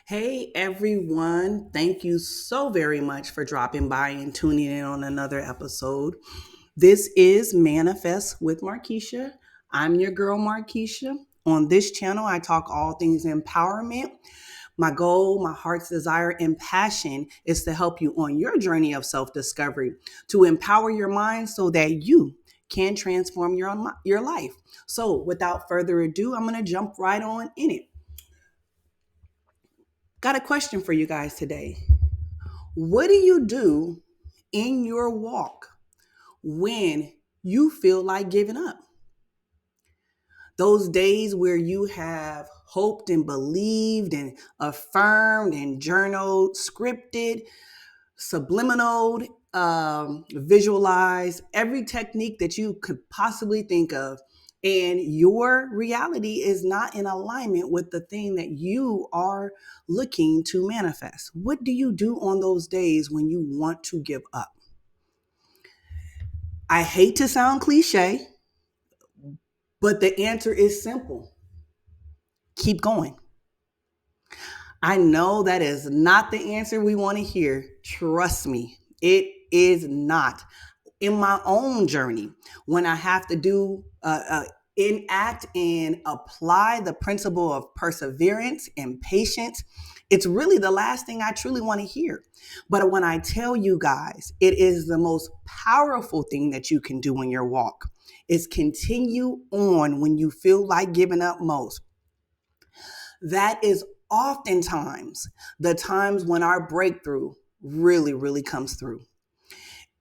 Hey everyone, thank you so very much for dropping by and tuning in on another episode. This is Manifest with Markesha. I'm your girl Markesha. On this channel, I talk all things empowerment. My goal, my heart's desire, and passion is to help you on your journey of self discovery, to empower your mind so that you can transform your life. So, without further ado, I'm going to jump right on in it. Got a question for you guys today. What do you do in your walk when you feel like giving up? Those days where you have hoped and believed and affirmed and journaled, scripted, subliminal, visualized, every technique that you could possibly think of. And your reality is not in alignment with the thing that you are looking to manifest. What do you do on those days when you want to give up? I hate to sound cliche, but the answer is simple. Keep going. I know that is not the answer we want to hear. Trust me, it is not. In my own journey, when I have to enact and apply the principle of perseverance and patience, it's really the last thing I truly want to hear. But when I tell you guys, it is the most powerful thing that you can do in your walk is continue on when you feel like giving up most. That is oftentimes the times when our breakthrough really comes through.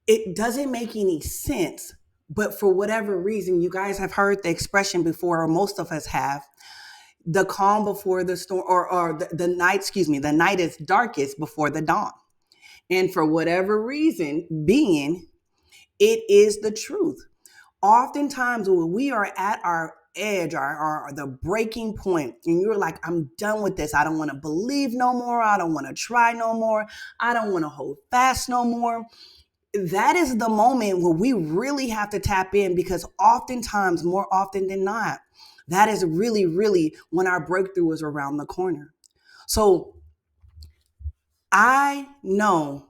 It doesn't make any sense, but for whatever reason, you guys have heard the expression before, or most of us have, the calm before the storm, or the night, the night is darkest before the dawn. And for whatever reason, it is the truth. Oftentimes when we are at our edge, our the breaking point, and you're like, I'm done with this. I don't want to believe no more. I don't want to try no more. I don't want to hold fast no more. That is the moment where we really have to tap in, because oftentimes, more often than not, that is really when our breakthrough is around the corner. So I know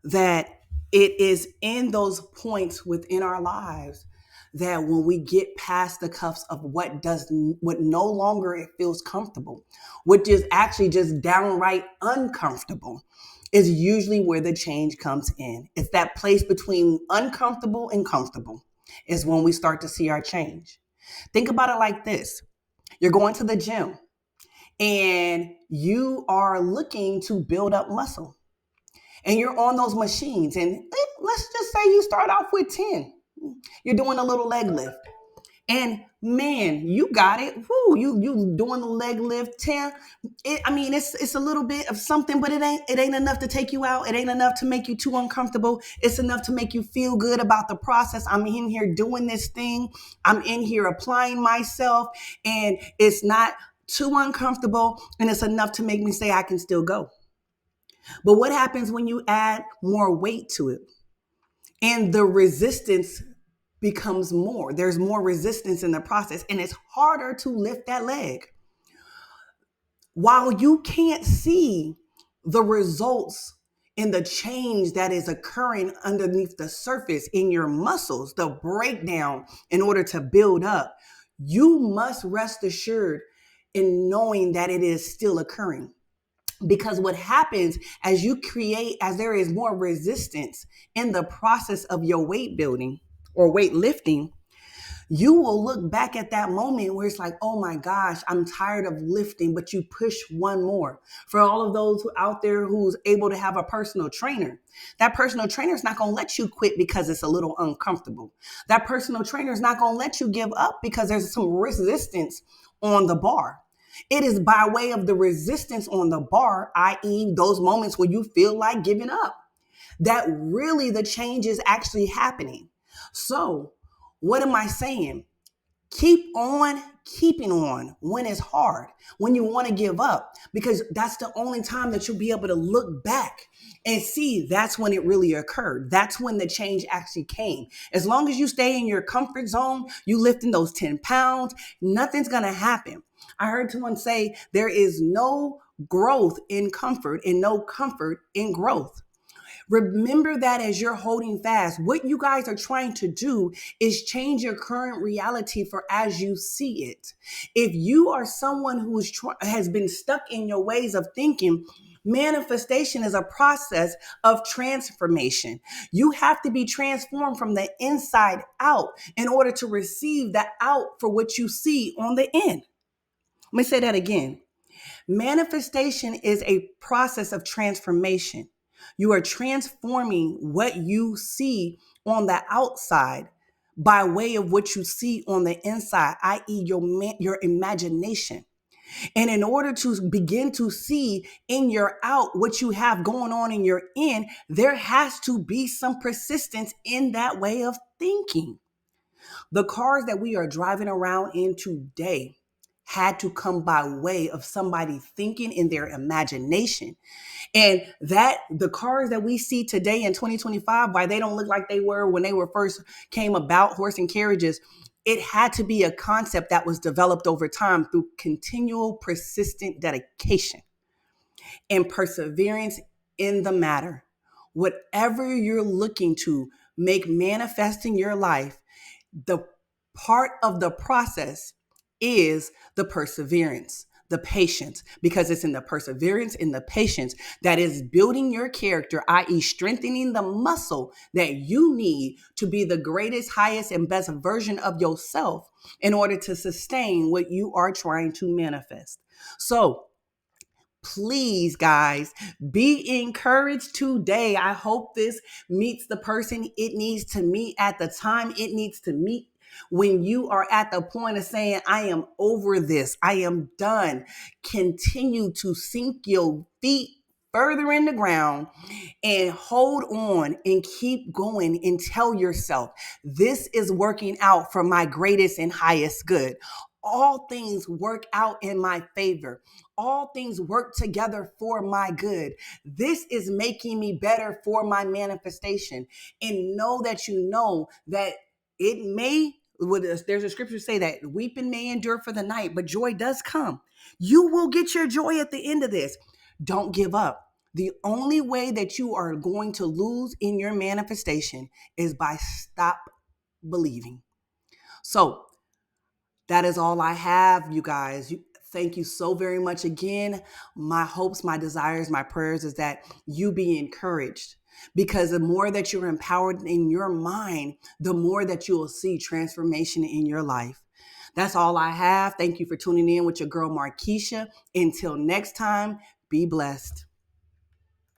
that it is in those points within our lives that when we get past the cuffs of what no longer it feels comfortable, which is actually just downright uncomfortable, is usually where the change comes in. It's that place between uncomfortable and comfortable is when we start to see our change. Think about it like this. You're going to the gym and you are looking to build up muscle, and you're on those machines, and let's just say you start off with 10. You're doing a little leg lift. And man, you got it. Woo, you doing the leg lift 10. It's a little bit of something, but it ain't enough to take you out. It ain't enough to make you too uncomfortable. It's enough to make you feel good about the process. I'm in here doing this thing. I'm in here applying myself, and it's not too uncomfortable, and it's enough to make me say I can still go. But what happens when you add more weight to it? And the resistance becomes more. There's more resistance in the process, and it's harder to lift that leg. While you can't see the results in the change that is occurring underneath the surface in your muscles, the breakdown in order to build up, you must rest assured in knowing that it is still occurring. Because what happens as there is more resistance in the process of your weight building or weight lifting, you will look back at that moment where it's like, oh my gosh, I'm tired of lifting, but you push one more. For all of those out there who's able to have a personal trainer, that personal trainer is not going to let you quit because it's a little uncomfortable. That personal trainer is not going to let you give up because there's some resistance on the bar. It is by way of the resistance on the bar, i.e., those moments where you feel like giving up, that really the change is actually happening. So, what am I saying? Keep on keeping on when it's hard, when you want to give up, because that's the only time that you'll be able to look back and see that's when it really occurred. That's when the change actually came. As long as you stay in your comfort zone, you lifting those 10 pounds, nothing's going to happen. I heard someone say there is no growth in comfort and no comfort in growth. Remember that as you're holding fast, what you guys are trying to do is change your current reality for as you see it. If you are someone who has been stuck in your ways of thinking, manifestation is a process of transformation. You have to be transformed from the inside out in order to receive the out for what you see on the in. Let me say that again. Manifestation is a process of transformation. You are transforming what you see on the outside by way of what you see on the inside, i.e., your imagination. And in order to begin to see in your out what you have going on in your in, there has to be some persistence in that way of thinking. The cars that we are driving around in today had to come by way of somebody thinking in their imagination. And that the cars that we see today in 2025, why they don't look like they were when they were first came about, horse and carriages, it had to be a concept that was developed over time through continual, persistent dedication and perseverance in the matter. Whatever you're looking to make manifest in your life, the part of the process is the perseverance, the patience, because it's in the perseverance, in the patience that is building your character, i.e., strengthening the muscle that you need to be the greatest, highest, and best version of yourself in order to sustain what you are trying to manifest. So, please, guys, be encouraged today. I hope this meets the person it needs to meet at the time it needs to meet. When you are at the point of saying, I am over this, I am done, continue to sink your feet further in the ground and hold on and keep going and tell yourself, this is working out for my greatest and highest good. All things work out in my favor. All things work together for my good. This is making me better for my manifestation. And know that it may, there's a scripture say that weeping may endure for the night, but joy does come. You will get your joy at the end of this. Don't give up. The only way that you are going to lose in your manifestation is by stop believing. So that is all I have, you guys. Thank you so very much again. My hopes, my desires, my prayers is that you be encouraged, because the more that you're empowered in your mind, the more that you will see transformation in your life. That's all I have. Thank you for tuning in with your girl, Markesha. Until next time, be blessed.